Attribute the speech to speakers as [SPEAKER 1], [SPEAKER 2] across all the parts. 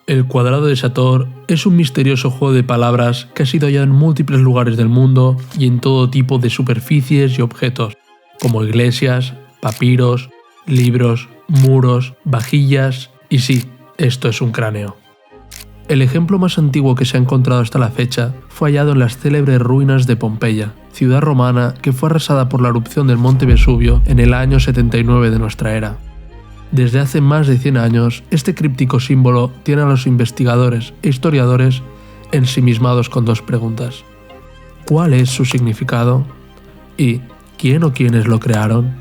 [SPEAKER 1] El cuadrado de Sator es un misterioso juego de palabras que ha sido hallado en múltiples lugares del mundo y en todo tipo de superficies y objetos, como iglesias, papiros, libros, muros, vajillas y sí, esto es un cráneo. El ejemplo más antiguo que se ha encontrado hasta la fecha fue hallado en las célebres ruinas de Pompeya, ciudad romana que fue arrasada por la erupción del monte Vesubio en el año 79 de nuestra era. Desde hace más de 100 años, este críptico símbolo tiene a los investigadores e historiadores ensimismados con dos preguntas. ¿Cuál es su significado? ¿Y quién o quiénes lo crearon?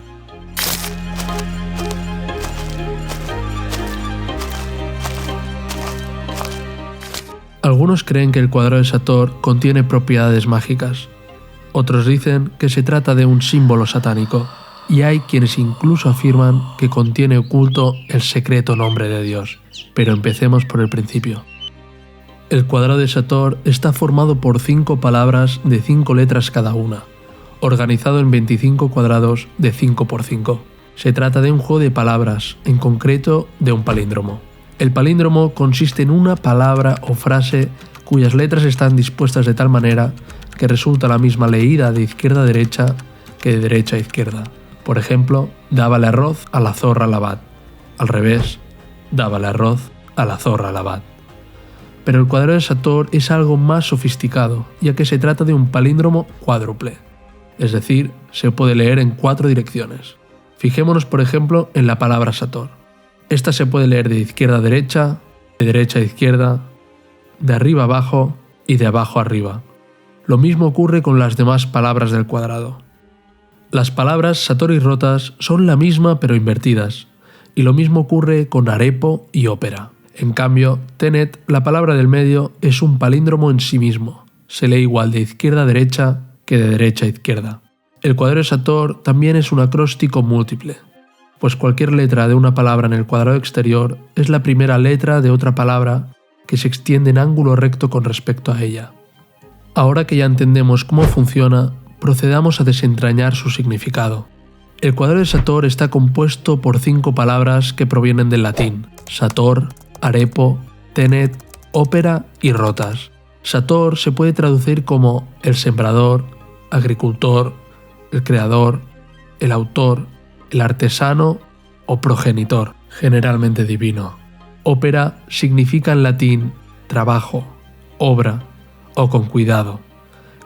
[SPEAKER 1] Algunos creen que el cuadrado de Sator contiene propiedades mágicas. Otros dicen que se trata de un símbolo satánico. Y hay quienes incluso afirman que contiene oculto el secreto nombre de Dios. Pero empecemos por el principio. El cuadrado de Sator está formado por 5 palabras de 5 letras cada una, organizado en 25 cuadrados de 5 por 5. Se trata de un juego de palabras, en concreto de un palíndromo. El palíndromo consiste en una palabra o frase cuyas letras están dispuestas de tal manera que resulta la misma leída de izquierda a derecha que de derecha a izquierda. Por ejemplo, dábale arroz a la zorra al abad. Al revés, dábale arroz a la zorra al abad. Pero el cuadrado de Sator es algo más sofisticado, ya que se trata de un palíndromo cuádruple. Es decir, se puede leer en 4 direcciones. Fijémonos, por ejemplo, en la palabra Sator. Esta se puede leer de izquierda a derecha, de derecha a izquierda, de arriba a abajo y de abajo a arriba. Lo mismo ocurre con las demás palabras del cuadrado. Las palabras Sator y rotas son la misma pero invertidas, y lo mismo ocurre con arepo y ópera. En cambio, tenet, la palabra del medio, es un palíndromo en sí mismo. Se lee igual de izquierda a derecha que de derecha a izquierda. El cuadrado de Sator también es un acróstico múltiple, pues cualquier letra de una palabra en el cuadrado exterior es la primera letra de otra palabra que se extiende en ángulo recto con respecto a ella. Ahora que ya entendemos cómo funciona, procedamos a desentrañar su significado. El cuadrado de Sator está compuesto por 5 palabras que provienen del latín: Sator, arepo, tenet, ópera y rotas. Sator se puede traducir como el sembrador, agricultor, el creador, el autor, el artesano o progenitor, generalmente divino. Ópera significa en latín trabajo, obra o con cuidado,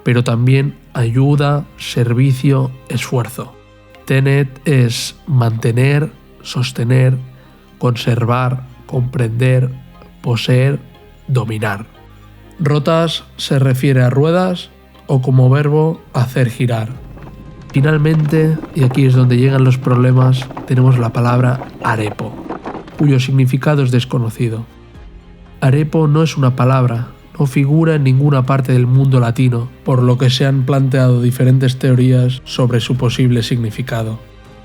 [SPEAKER 1] pero también ayuda, servicio, esfuerzo. Tenet es mantener, sostener, conservar, comprender, poseer, dominar. Rotas se refiere a ruedas o como verbo hacer girar. Finalmente, y aquí es donde llegan los problemas, tenemos la palabra arepo, cuyo significado es desconocido. Arepo no es una palabra, no figura en ninguna parte del mundo latino, por lo que se han planteado diferentes teorías sobre su posible significado.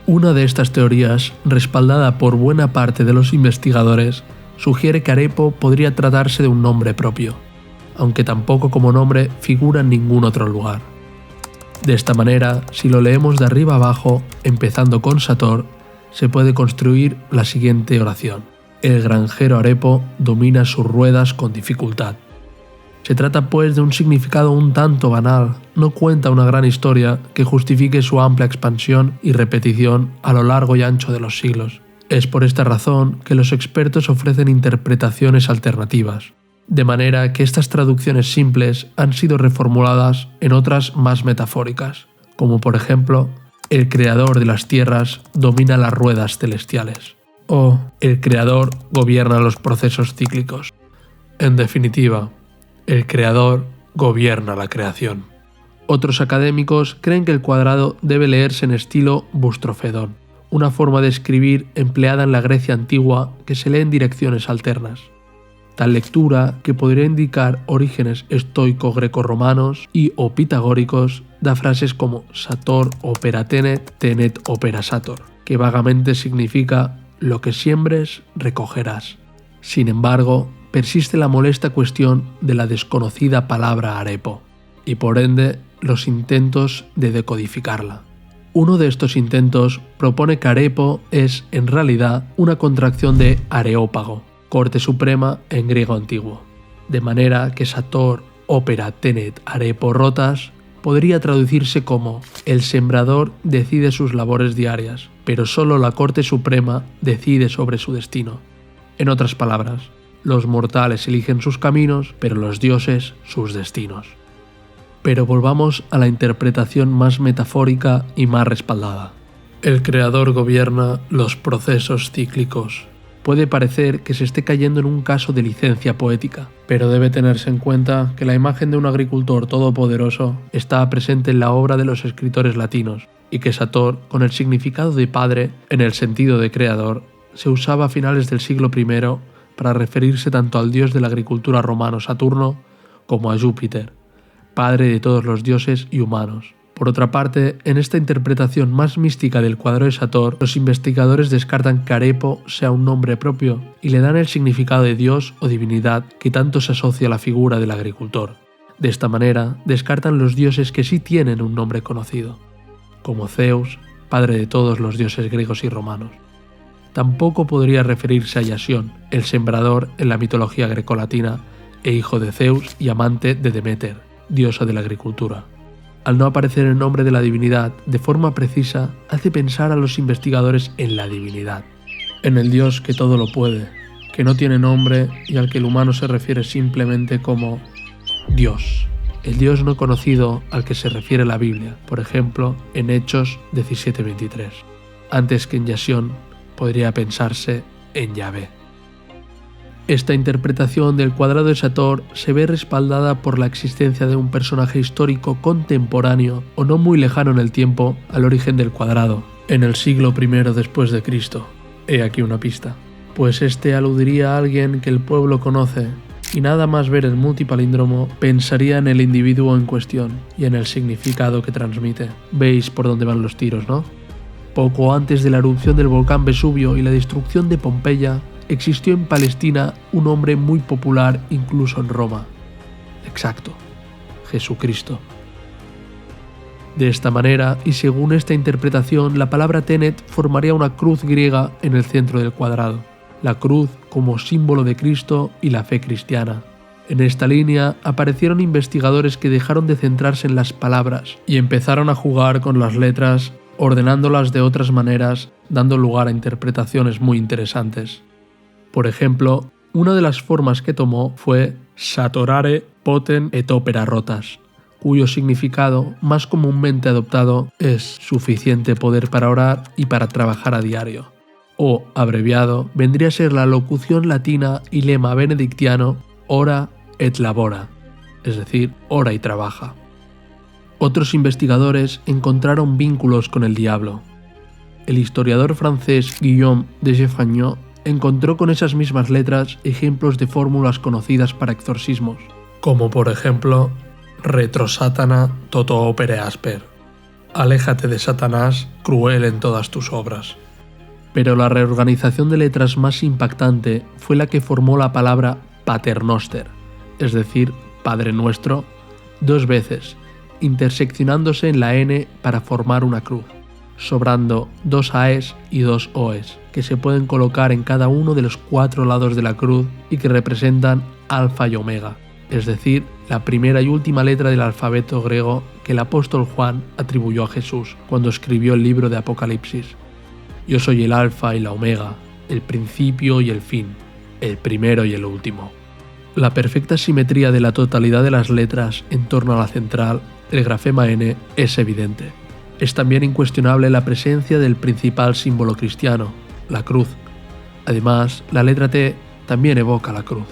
[SPEAKER 1] Una de estas teorías, respaldada por buena parte de los investigadores, sugiere que arepo podría tratarse de un nombre propio, aunque tampoco como nombre figura en ningún otro lugar. De esta manera, si lo leemos de arriba abajo, empezando con Sator, se puede construir la siguiente oración: el granjero arepo domina sus ruedas con dificultad. Se trata pues de un significado un tanto banal, no cuenta una gran historia que justifique su amplia expansión y repetición a lo largo y ancho de los siglos. Es por esta razón que los expertos ofrecen interpretaciones alternativas, de manera que estas traducciones simples han sido reformuladas en otras más metafóricas, como por ejemplo, el creador de las tierras domina las ruedas celestiales, o el creador gobierna los procesos cíclicos. En definitiva, el creador gobierna la creación. Otros académicos creen que el cuadrado debe leerse en estilo bustrofedón, una forma de escribir empleada en la Grecia antigua que se lee en direcciones alternas. Tal lectura, que podría indicar orígenes estoico-grecorromanos y o pitagóricos, da frases como Sator opera tenet, tenet opera Sator, que vagamente significa lo que siembres recogerás. Sin embargo, persiste la molesta cuestión de la desconocida palabra arepo, y por ende los intentos de decodificarla. Uno de estos intentos propone que arepo es, en realidad, una contracción de areópago, corte suprema en griego antiguo. De manera que Sator opera tenet arepo rotas podría traducirse como el sembrador decide sus labores diarias, pero solo la corte suprema decide sobre su destino. En otras palabras, los mortales eligen sus caminos, pero los dioses sus destinos. Pero volvamos a la interpretación más metafórica y más respaldada. El creador gobierna los procesos cíclicos. Puede parecer que se esté cayendo en un caso de licencia poética, pero debe tenerse en cuenta que la imagen de un agricultor todopoderoso está presente en la obra de los escritores latinos y que Sator, con el significado de padre en el sentido de creador, se usaba a finales del siglo I para referirse tanto al dios de la agricultura romano Saturno como a Júpiter, padre de todos los dioses y humanos. Por otra parte, en esta interpretación más mística del cuadro de Sator, los investigadores descartan que Arepo sea un nombre propio y le dan el significado de dios o divinidad que tanto se asocia a la figura del agricultor. De esta manera, descartan los dioses que sí tienen un nombre conocido, como Zeus, padre de todos los dioses griegos y romanos. Tampoco podría referirse a Iasión, el sembrador en la mitología grecolatina e hijo de Zeus y amante de Deméter, diosa de la agricultura. Al no aparecer el nombre de la divinidad de forma precisa, hace pensar a los investigadores en la divinidad, en el Dios que todo lo puede, que no tiene nombre y al que el humano se refiere simplemente como Dios, el Dios no conocido al que se refiere la Biblia, por ejemplo, en Hechos 17:23. Antes que en Iasión, podría pensarse en Yahvé. Esta interpretación del cuadrado de Sator se ve respaldada por la existencia de un personaje histórico contemporáneo o no muy lejano en el tiempo al origen del cuadrado, en el siglo I después de Cristo. He aquí una pista. Pues este aludiría a alguien que el pueblo conoce, y nada más ver el multipalíndromo pensaría en el individuo en cuestión y en el significado que transmite. Veis por dónde van los tiros, ¿no? Poco antes de la erupción del volcán Vesubio y la destrucción de Pompeya, existió en Palestina un hombre muy popular incluso en Roma. Exacto, Jesucristo. De esta manera, y según esta interpretación, la palabra Tenet formaría una cruz griega en el centro del cuadrado. La cruz como símbolo de Cristo y la fe cristiana. En esta línea aparecieron investigadores que dejaron de centrarse en las palabras y empezaron a jugar con las letras, ordenándolas de otras maneras, dando lugar a interpretaciones muy interesantes. Por ejemplo, una de las formas que tomó fue Satorare poten et opera rotas, cuyo significado más comúnmente adoptado es suficiente poder para orar y para trabajar a diario. O, abreviado, vendría a ser la locución latina y lema benedictiano ora et labora, es decir, ora y trabaja. Otros investigadores encontraron vínculos con el diablo. El historiador francés Guillaume de Geoffragnaud encontró con esas mismas letras ejemplos de fórmulas conocidas para exorcismos, como por ejemplo retro satana toto opere asper, aléjate de Satanás, cruel en todas tus obras. Pero la reorganización de letras más impactante fue la que formó la palabra paternoster, es decir, Padre Nuestro, dos veces, interseccionándose en la N para formar una cruz, sobrando dos AEs y dos OEs, que se pueden colocar en cada uno de los 4 lados de la cruz y que representan alfa y omega, es decir, la primera y última letra del alfabeto griego que el apóstol Juan atribuyó a Jesús cuando escribió el libro de Apocalipsis. Yo soy el alfa y la omega, el principio y el fin, el primero y el último. La perfecta simetría de la totalidad de las letras en torno a la central, el grafema N, es evidente. Es también incuestionable la presencia del principal símbolo cristiano, la cruz. Además, la letra T también evoca la cruz,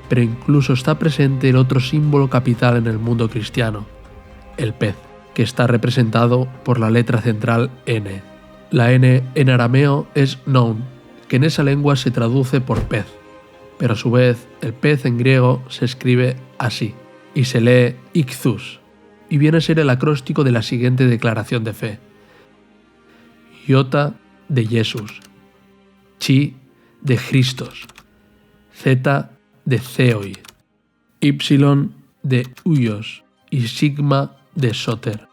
[SPEAKER 1] pero incluso está presente el otro símbolo capital en el mundo cristiano, el pez, que está representado por la letra central N. La N en arameo es noun, que en esa lengua se traduce por pez, pero a su vez el pez en griego se escribe así, y se lee ichthus, y viene a ser el acróstico de la siguiente declaración de fe. Iota de Jesús, Chi de Christos, Z de Theoi, Y de Huios y Sigma de Soter.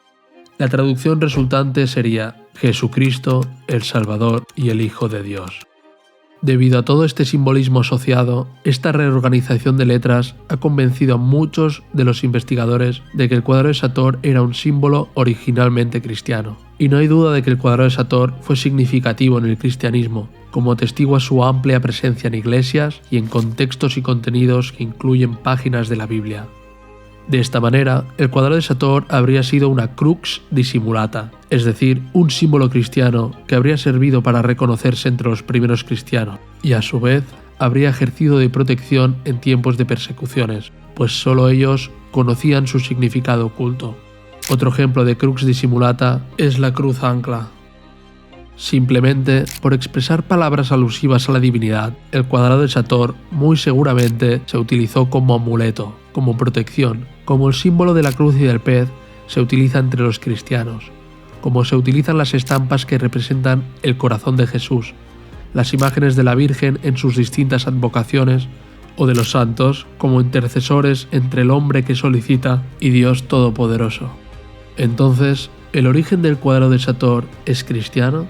[SPEAKER 1] La traducción resultante sería Jesucristo, el Salvador y el Hijo de Dios. Debido a todo este simbolismo asociado, esta reorganización de letras ha convencido a muchos de los investigadores de que el cuadrado de Sator era un símbolo originalmente cristiano. Y no hay duda de que el cuadrado de Sator fue significativo en el cristianismo, como atestigua su amplia presencia en iglesias y en contextos y contenidos que incluyen páginas de la Biblia. De esta manera, el cuadrado de Sator habría sido una crux dissimulata, es decir, un símbolo cristiano que habría servido para reconocerse entre los primeros cristianos, y a su vez habría ejercido de protección en tiempos de persecuciones, pues solo ellos conocían su significado oculto. Otro ejemplo de crux dissimulata es la cruz ancla. Simplemente por expresar palabras alusivas a la divinidad, el cuadrado de Sator muy seguramente se utilizó como amuleto, como protección, como el símbolo de la cruz y del pez se utiliza entre los cristianos, como se utilizan las estampas que representan el corazón de Jesús, las imágenes de la Virgen en sus distintas advocaciones o de los santos como intercesores entre el hombre que solicita y Dios Todopoderoso. Entonces, ¿el origen del cuadrado de Sator es cristiano?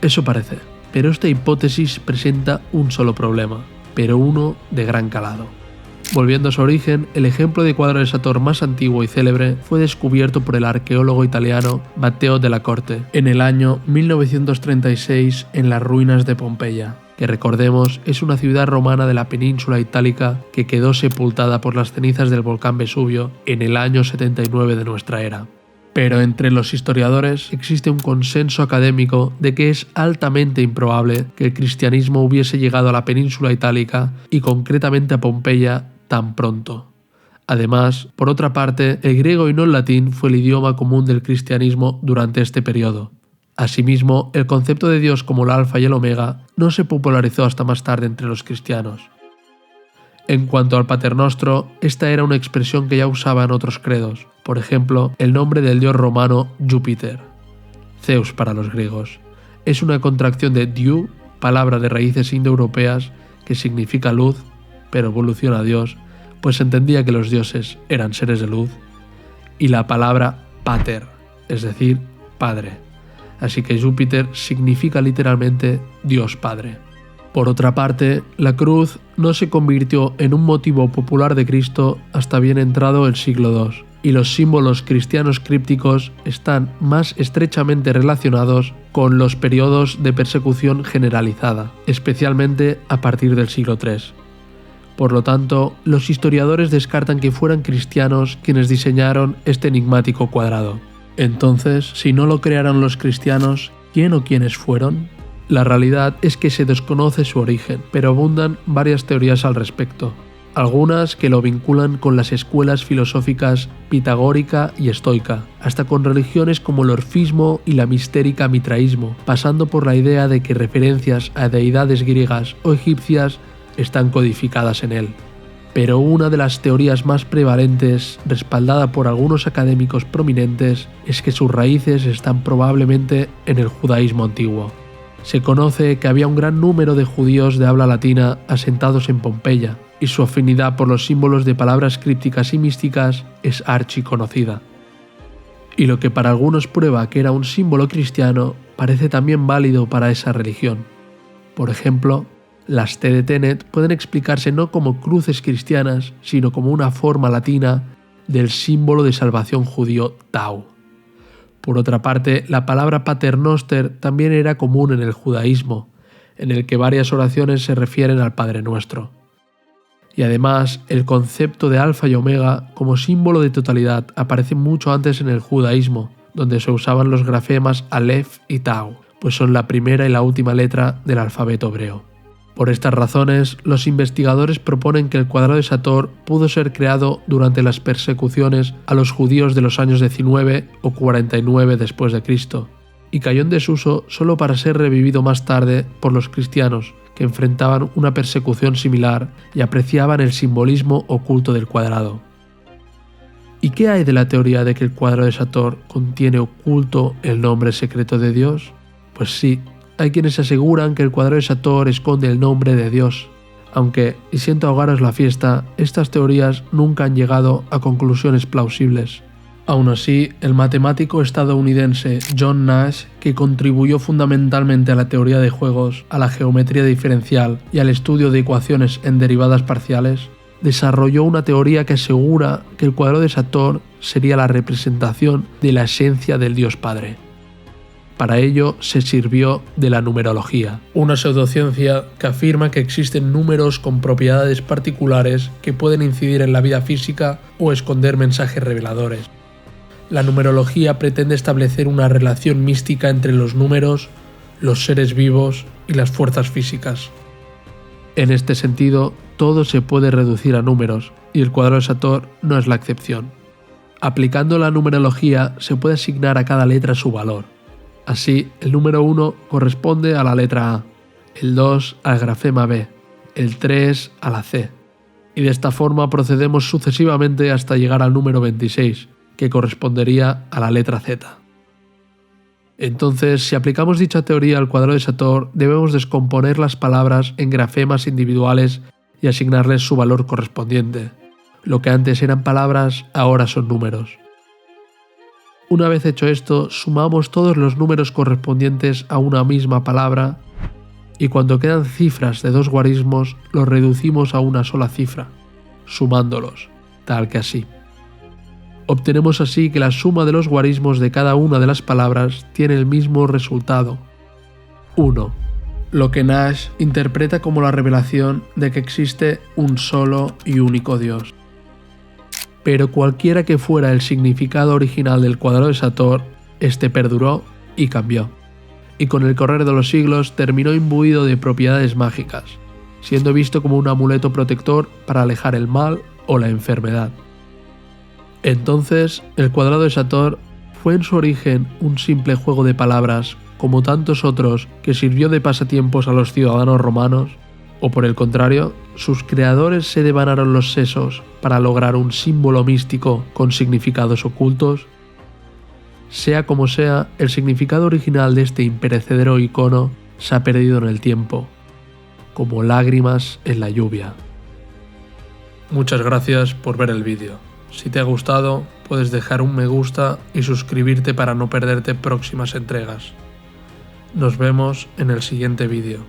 [SPEAKER 1] Eso parece, pero esta hipótesis presenta un solo problema, pero uno de gran calado. Volviendo a su origen, el ejemplo de cuadrado de Sator más antiguo y célebre fue descubierto por el arqueólogo italiano Matteo della Corte en el año 1936 en las ruinas de Pompeya, que recordemos es una ciudad romana de la península itálica que quedó sepultada por las cenizas del volcán Vesubio en el año 79 de nuestra era. Pero entre los historiadores existe un consenso académico de que es altamente improbable que el cristianismo hubiese llegado a la península itálica y concretamente a Pompeya tan pronto. Además, por otra parte, el griego y no el latín fue el idioma común del cristianismo durante este periodo. Asimismo, el concepto de Dios como el alfa y el omega no se popularizó hasta más tarde entre los cristianos. En cuanto al paternostro, esta era una expresión que ya usaban otros credos, por ejemplo, el nombre del dios romano Júpiter, Zeus para los griegos. Es una contracción de diu, palabra de raíces indoeuropeas que significa luz, pero evoluciona a Dios, pues se entendía que los dioses eran seres de luz, y la palabra pater, es decir, padre. Así que Júpiter significa literalmente Dios Padre. Por otra parte, la cruz no se convirtió en un motivo popular de Cristo hasta bien entrado el siglo II, y los símbolos cristianos crípticos están más estrechamente relacionados con los periodos de persecución generalizada, especialmente a partir del siglo III. Por lo tanto, los historiadores descartan que fueran cristianos quienes diseñaron este enigmático cuadrado. Entonces, si no lo crearon los cristianos, ¿quién o quiénes fueron? La realidad es que se desconoce su origen, pero abundan varias teorías al respecto. Algunas que lo vinculan con las escuelas filosóficas pitagórica y estoica, hasta con religiones como el orfismo y la mistérica mitraísmo, pasando por la idea de que referencias a deidades griegas o egipcias están codificadas en él. Pero una de las teorías más prevalentes, respaldada por algunos académicos prominentes, es que sus raíces están probablemente en el judaísmo antiguo. Se conoce que había un gran número de judíos de habla latina asentados en Pompeya, y su afinidad por los símbolos de palabras crípticas y místicas es archiconocida. Y lo que para algunos prueba que era un símbolo cristiano, parece también válido para esa religión. Por ejemplo, las T de Tenet pueden explicarse no como cruces cristianas, sino como una forma latina del símbolo de salvación judío Tau. Por otra parte, la palabra paternoster también era común en el judaísmo, en el que varias oraciones se refieren al Padre Nuestro. Y además, el concepto de alfa y omega como símbolo de totalidad aparece mucho antes en el judaísmo, donde se usaban los grafemas Aleph y Tau, pues son la primera y la última letra del alfabeto hebreo. Por estas razones, los investigadores proponen que el cuadrado de Sator pudo ser creado durante las persecuciones a los judíos de los años 19 o 49 después de Cristo, y cayó en desuso solo para ser revivido más tarde por los cristianos, que enfrentaban una persecución similar y apreciaban el simbolismo oculto del cuadrado. ¿Y qué hay de la teoría de que el cuadrado de Sator contiene oculto el nombre secreto de Dios? Pues sí. Hay quienes aseguran que el cuadrado de Sator esconde el nombre de Dios, aunque, y siento ahogaros la fiesta, estas teorías nunca han llegado a conclusiones plausibles. Aún así, el matemático estadounidense John Nash, que contribuyó fundamentalmente a la teoría de juegos, a la geometría diferencial y al estudio de ecuaciones en derivadas parciales, desarrolló una teoría que asegura que el cuadrado de Sator sería la representación de la esencia del Dios Padre. Para ello se sirvió de la numerología, una pseudociencia que afirma que existen números con propiedades particulares que pueden incidir en la vida física o esconder mensajes reveladores. La numerología pretende establecer una relación mística entre los números, los seres vivos y las fuerzas físicas. En este sentido, todo se puede reducir a números, y el cuadrado de Sator no es la excepción. Aplicando la numerología se puede asignar a cada letra su valor. Así, el número 1 corresponde a la letra A, el 2 al grafema B, el 3 a la C, y de esta forma procedemos sucesivamente hasta llegar al número 26, que correspondería a la letra Z. Entonces, si aplicamos dicha teoría al cuadrado de Sator, debemos descomponer las palabras en grafemas individuales y asignarles su valor correspondiente. Lo que antes eran palabras, ahora son números. Una vez hecho esto, sumamos todos los números correspondientes a una misma palabra y cuando quedan cifras de dos guarismos, los reducimos a una sola cifra, sumándolos, tal que así. Obtenemos así que la suma de los guarismos de cada una de las palabras tiene el mismo resultado, 1, lo que Nash interpreta como la revelación de que existe un solo y único Dios. Pero cualquiera que fuera el significado original del cuadrado de Sator, este perduró y cambió, y con el correr de los siglos terminó imbuido de propiedades mágicas, siendo visto como un amuleto protector para alejar el mal o la enfermedad. Entonces, el cuadrado de Sator fue en su origen un simple juego de palabras, como tantos otros que sirvió de pasatiempos a los ciudadanos romanos, o por el contrario, sus creadores se devanaron los sesos para lograr un símbolo místico con significados ocultos. Sea como sea, el significado original de este imperecedero icono se ha perdido en el tiempo, como lágrimas en la lluvia. Muchas gracias por ver el vídeo. Si te ha gustado, puedes dejar un me gusta y suscribirte para no perderte próximas entregas. Nos vemos en el siguiente vídeo.